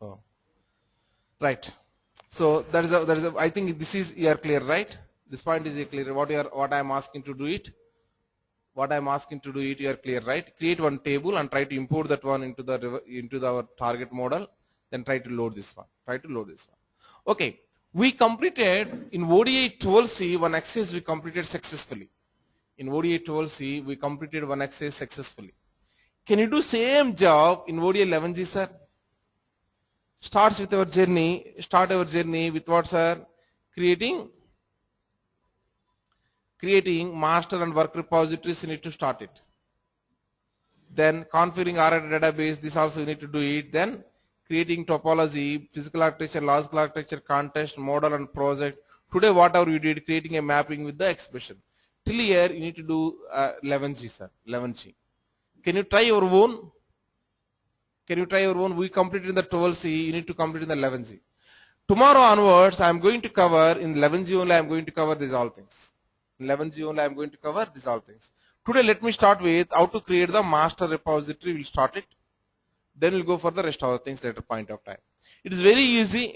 Oh. Right. So that is a I think this is you are clear, right? This point is clear. What I am asking to do it. What I am asking to do it, you are clear, right? Create one table and try to import that one into our target model. Then try to load this one. Okay. We completed in ODI 12C one exercise we completed successfully. In ODI 12C we completed one exercise successfully. Can you do same job in ODI 11G, sir? Start our journey with what, sir? Creating master and work repositories. You need to start it. Then configuring RA database. This also you need to do it. Then creating topology, physical architecture, logical architecture, context, model, and project. Today, whatever you did, creating a mapping with the expression. Till here, you need to do 11G, sir. 11G. Can you try your own? We completed in the 12C. You need to complete in the 11G. Tomorrow onwards, I am going to cover in 11G only. I am going to cover these all things. In 11G only, I am going to cover these all things. Today, let me start with how to create the master repository. We'll start it. Then we'll go for the rest of the things later point of time. It is very easy.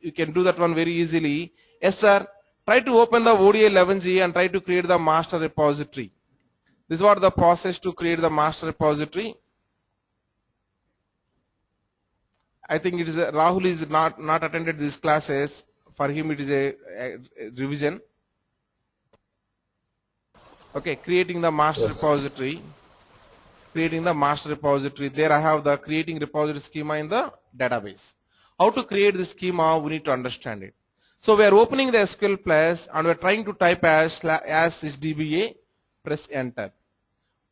You can do that one very easily. Yes, sir. Try to open the ODI 11G and try to create the master repository. This is what the process to create the master repository. I think it is Rahul is not attended these classes. For him, it is a revision. Okay, creating the master repository. There I have the creating repository schema in the database. How to create this schema, we need to understand it. So we are opening the SQL Plus and we are trying to type as DBA, press enter.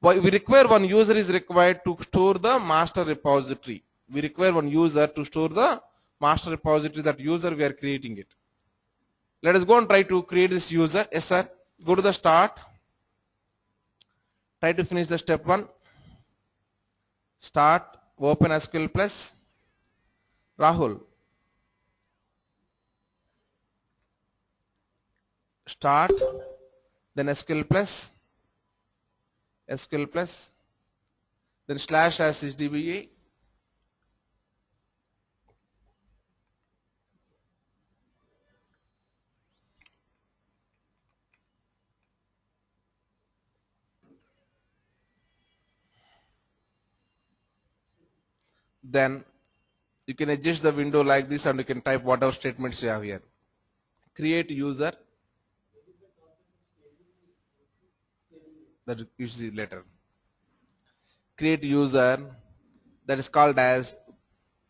We require one user is required to store the master repository. We require one user to store the master repository. That user we are creating it. Let us go and try to create this user. Yes, sir. Go to the start. Try to finish the step 1. Start, open SQL Plus. Rahul. Start, then SQL Plus, then slash as DBA. Then you can adjust the window like this and you can type whatever statements you have here. Create user, that you see later. Create user, that is called as,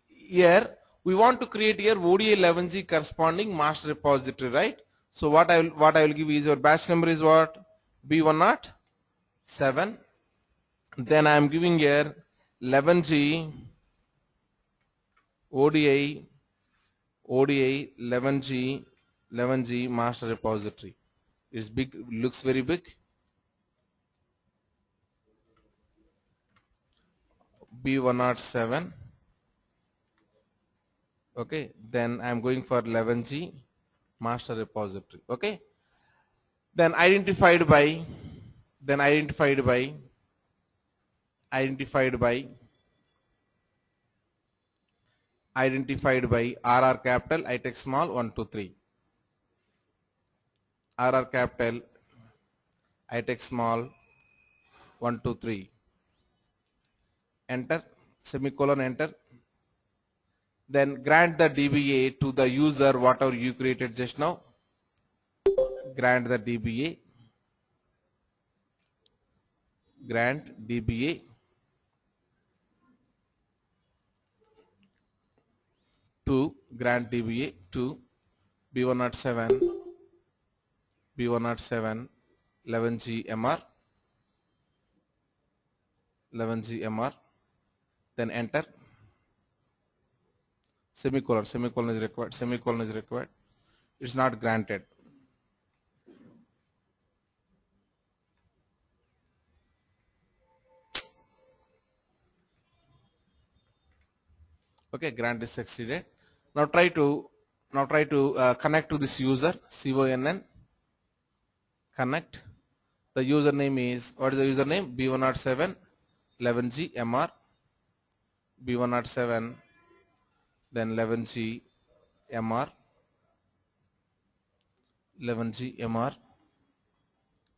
here we want to create here ODA11G corresponding master repository, right? So what I will give is your batch number is what? B107. Then I am giving here 11G ODI 11G master repository. It's big, looks very big. B107. Okay, then I am going for 11G master repository. Okay, then identified by RR capital, I take small 1 2 3. RR capital, I take small 1 2 3. Enter, semicolon, enter. Then grant the DBA to the user whatever you created just now. Grant the DBA. Grant DBA to grant DBA to B107 11G MR. Then enter. Semicolon is required. It's not granted. Okay, grant is succeeded. Now try to connect to this user, CONN. Connect. The username is, what is the username? B107 11G MR. B107 then 11G MR.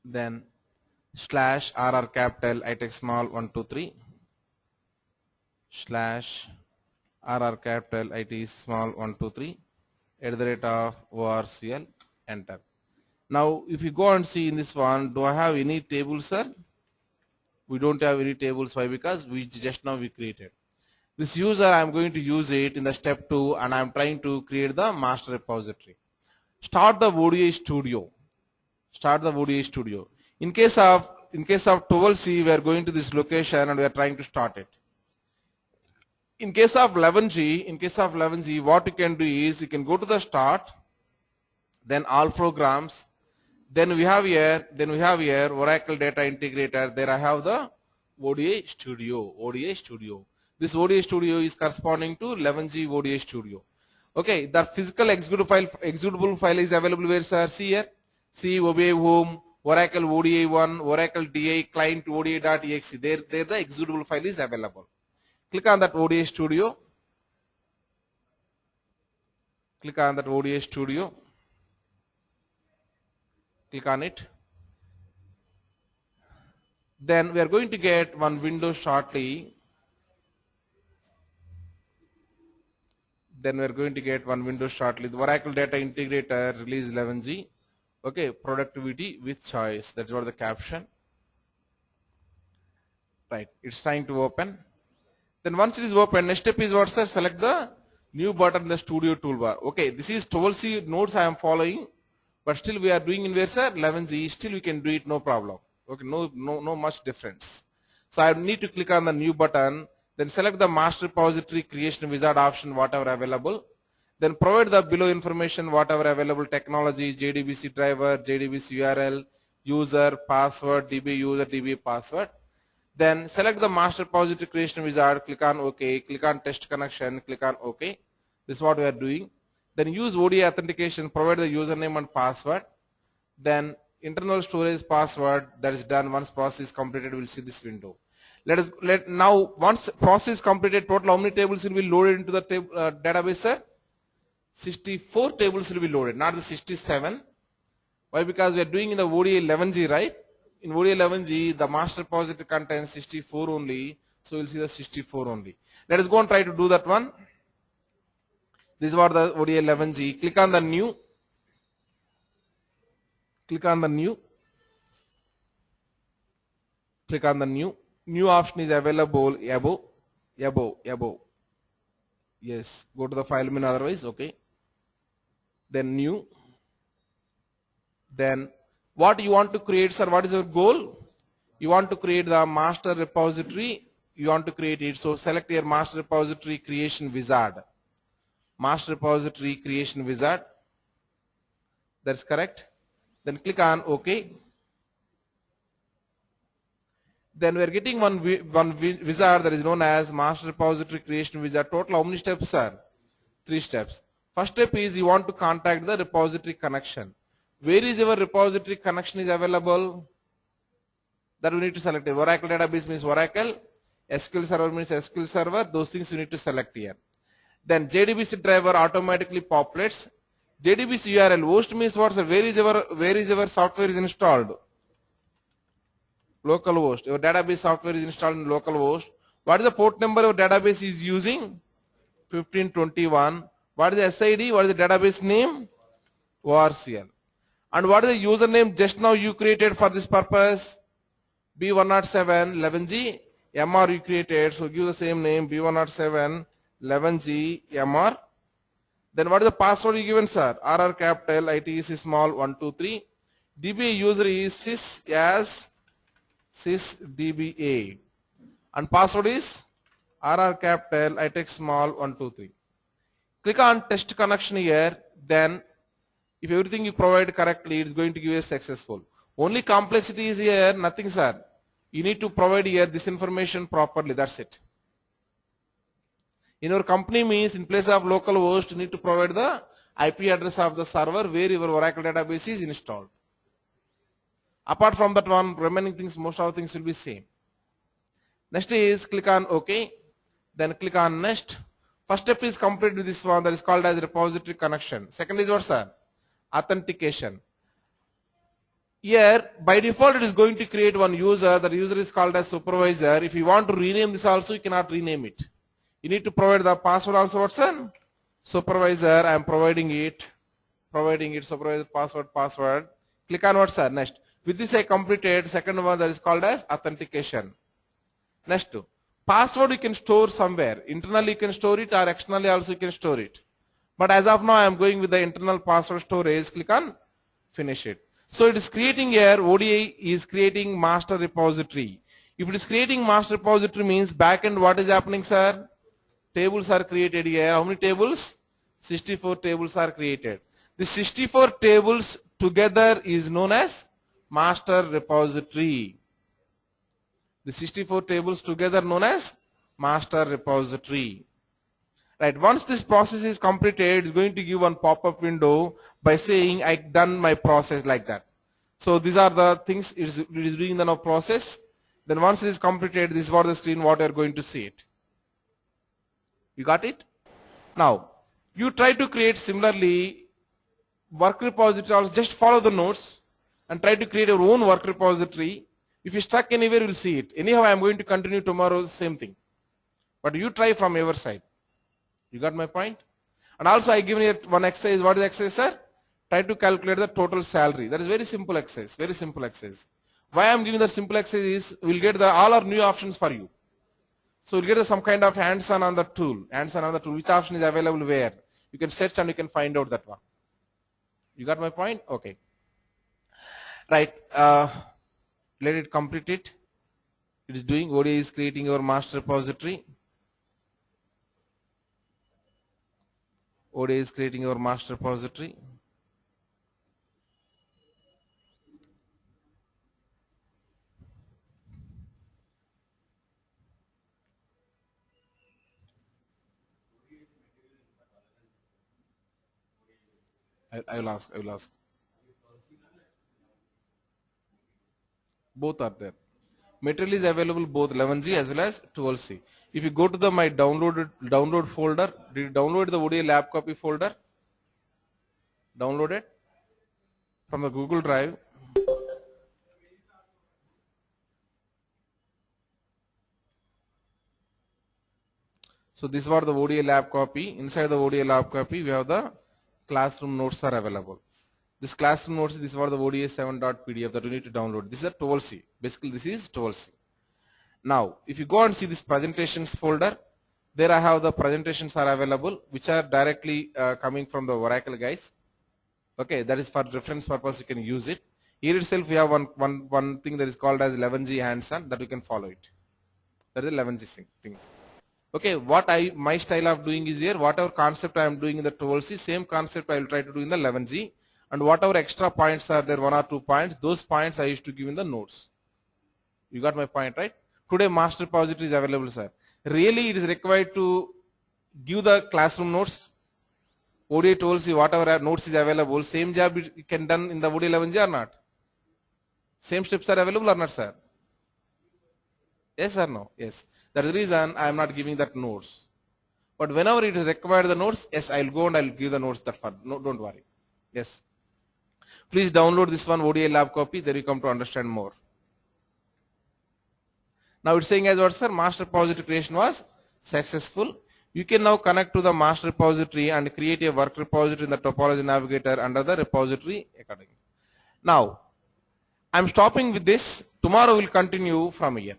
Then slash RR capital, I take small 1 2 3. Slash RR capital, IT small 1 2 3 @ORCL. Enter. Now if you go and see in this one, do I have any tables, sir? We don't have any tables. Why? Because we just now we created this user. I am going to use it in the step 2 and I am trying to create the master repository. Start the ODI Studio. In case of 12C, we are going to this location and we are trying to start it. In case of 11G, what you can do is you can go to the start, then all programs, then we have here Oracle Data Integrator. There I have the ODI Studio. This ODI Studio is corresponding to 11G ODI Studio. Okay, the physical executable file is available where, sir? See here. See OBI home, Oracle ODI1, Oracle DI client ODI.exe. There the executable file is available. Click on that ODI Studio. Click on it. Then we are going to get one window shortly. The Oracle Data Integrator release 11G. Okay, productivity with choice. That's what the caption. Right, it's trying to open. Then once it is open, next step is what, sir? Select the new button in the Studio toolbar. Okay, this is 12C nodes I am following, but still we are doing in where, sir? 11G. Still we can do it, no problem. Okay, no much difference. So I need to click on the new button. Then select the master repository creation wizard option, whatever available. Then provide the below information, whatever available technology, JDBC driver, JDBC URL, user, password, DB user, DB password. Then select the master repository creation wizard, click on OK, click on test connection, click on OK. This is what we are doing. Then use ODI authentication, provide the username and password. Then internal storage password, that is done. Once process is completed, we'll see this window. Now once process is completed, total how many tables will be loaded into the database, sir? 64 tables will be loaded, not the 67. Why? Because we are doing in the ODI 11G, right? In ODI 11G, the master repository contains 64 only. So we'll see the 64 only. Let us go and try to do that one. This is what the ODI 11G. Click on the new. Click on the new. Click on the new. New option is available above. Yes. Go to the file menu otherwise. Okay. Then new. Then what you want to create, sir? What is your goal? You want to create the master repository. You want to create it. So select your master repository creation wizard. Master repository creation wizard. That's correct. Then click on OK. Then we are getting one wizard that is known as master repository creation wizard. Total how many steps, sir? 3 steps. First step is you want to contact the repository connection. Where is your repository connection is available? That we need to select. Oracle database means Oracle. SQL server means SQL server. Those things you need to select here. Then JDBC driver automatically populates. JDBC URL host means what, sir? Where is your software is installed? Local host. Your database software is installed in local host. What is the port number your database is using? 1521. What is the SID? What is the database name? ORCL. And what is the username just now you created for this purpose? B107 11G MR you created. So give the same name B107 11G MR. Then what is the password you given, sir? RR capital, ITC small 123. DBA user is sysdba. And password is RR capital, ITC small 123. Click on test connection here. Then if everything you provide correctly, it's going to give you a successful. Only complexity is here, nothing, sir. You need to provide here this information properly. That's it. In your company means in place of local host, you need to provide the IP address of the server where your Oracle database is installed. Apart from that one, remaining things, most of the things will be same. Next is click on OK. Then click on next. First step is complete with this one that is called as repository connection. Second is what, sir? Authentication. Here by default it is going to create one user. The user is called as supervisor. If you want to rename this also, you cannot rename it. You need to provide the password also. What's sir? Supervisor. I am providing it. Supervisor password. Click on what, sir? Next. With this I completed second one that is called as authentication. Next. Password you can store somewhere. Internally you can store it or externally also you can store it. But as of now I am going with the internal password storage. Click on finish it. So it is creating here, ODI is creating master repository. If it is creating master repository means backend what is happening, sir? Tables are created here. How many tables? 64 tables are created. The 64 tables together is known as master repository. The 64 tables together known as master repository. Right, once this process is completed, it's going to give one pop-up window by saying I done my process like that. So these are the things it is doing the now process. Then once it is completed, this is what the screen what you are going to see it. You got it? Now, you try to create similarly work repositories, just follow the notes and try to create your own work repository. If you stuck anywhere, you will see it. Anyhow, I am going to continue tomorrow, same thing. But you try from your side. You got my point? And also I given you one exercise. What is the exercise, sir? Try to calculate the total salary. That is very simple exercise. Very simple exercise. Why I am giving the simple exercise is we will get all our new options for you. So we'll get some kind of hands-on on the tool. Hands-on on the tool. Which option is available where? You can search and you can find out that one. You got my point? Okay. Right. Let it complete it. It is doing. ODI is creating your master repository. ODI is creating your master repository. I will ask. Both are there. Material is available both 11G as well as 12C. If you go to the my download folder, did you download the ODI lab copy folder? Download it from the Google Drive. So this was the ODA lab copy. Inside the ODA lab copy, we have the classroom notes are available. This classroom notes, this was the ODA 7.pdf that you need to download. This is a 12C. Basically, this is 12C. Now, if you go and see this presentations folder, there I have the presentations are available, which are directly coming from the Oracle guys. Okay, that is for reference purpose. You can use it. Here itself, we have one thing that is called as 11G hands-on that you can follow it. That is 11G things. Okay, what my style of doing is here, whatever concept I am doing in the 12C, same concept I will try to do in the 11G, and whatever extra points are there, 1 or 2 points, those points I used to give in the notes. You got my point, right? Today master repository is available, sir. Really it is required to give the classroom notes, ODA 12C, whatever notes is available, same job you can done in the ODA 11G or not? Same steps are available or not, sir? Yes or no? Yes. That is the reason I am not giving that notes. But whenever it is required the notes, yes, I will go and I will give the notes that for. No, don't worry. Yes. Please download this one ODA lab copy, there you come to understand more. Now it's saying as what, sir? Master repository creation was successful. You can now connect to the master repository and create a work repository in the topology navigator under the repository academy. Now, I'm stopping with this. Tomorrow we'll continue from here.